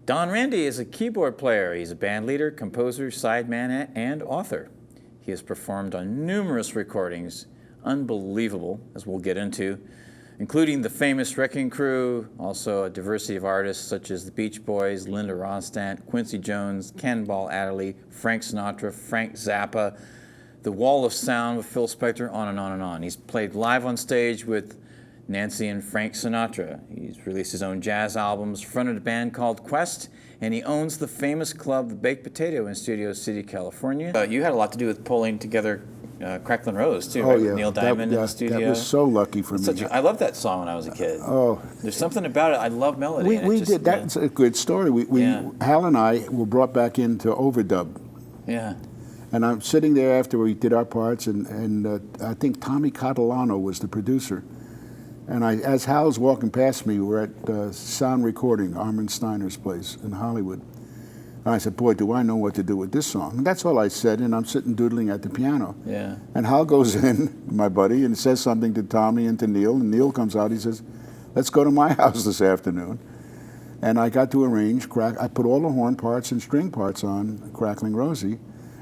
Don Randi is a keyboard player. He's a band leader, composer, sideman, and author. He has performed on numerous recordings, unbelievable, as we'll get into, including the famous Wrecking Crew, also a diversity of artists such as the Beach Boys, Linda Ronstadt, Quincy Jones, Cannonball Adderley, Frank Sinatra, Frank Zappa, The Wall of Sound with Phil Spector, on and on and on. He's played live on stage with Nancy and Frank Sinatra. He's released his own jazz albums, fronted a band called Quest, and he owns the famous club, The Baked Potato, in Studio City, California. You had a lot to do with pulling together Cracklin' Rose, too, right? Yeah. With Neil Diamond in the studio. That was so lucky for me. I loved that song when I was a kid. There's something about it. I love melody. We did. That's a good story. Hal and I were brought back into overdub. Yeah. And I'm sitting there after we did our parts, and I think Tommy Catalano was the producer. And as Hal's walking past me, we're at Sound Recording, Armin Steiner's place in Hollywood. And I said, boy, do I know what to do with this song. And that's all I said, and I'm sitting doodling at the piano. Yeah. And Hal goes in, my buddy, and says something to Tommy and to Neil, and Neil comes out, he says, let's go to my house this afternoon. And I got to arrange, I put all the horn parts and string parts on Crackling Rosie,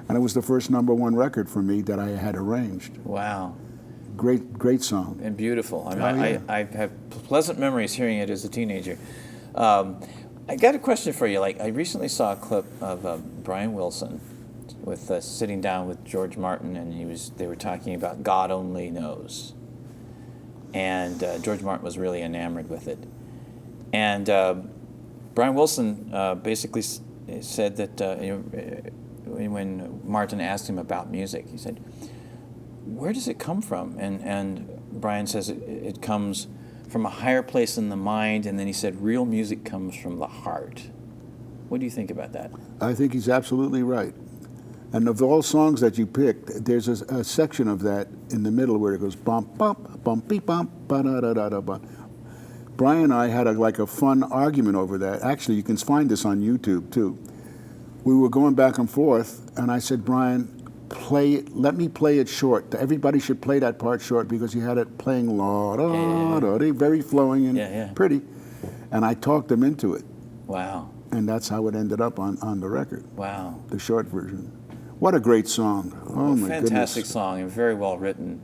and it was the first #1 record for me that I had arranged. Wow. Great song. And beautiful. I have pleasant memories hearing it as a teenager. I got a question for you. I recently saw a clip of Brian Wilson with sitting down with George Martin, and they were talking about God Only Knows. And George Martin was really enamored with it. And Brian Wilson basically said that when Martin asked him about music, he said, where does it come from? And Brian says it comes from a higher place in the mind, and then he said real music comes from the heart. What do you think about that? I think he's absolutely right. And of all songs that you picked, there's a section of that in the middle where it goes bump, bump, bumpy, bump, ba-da-da-da-da, bump. Brian and I had a fun argument over that. Actually, you can find this on YouTube, too. We were going back and forth, and I said, Brian, let me play it short. Everybody should play that part short because he had it playing very flowing and pretty. And I talked him into it. Wow. And that's how it ended up on the record. Wow. The short version. What a great song. Oh, my goodness. Fantastic song and very well written.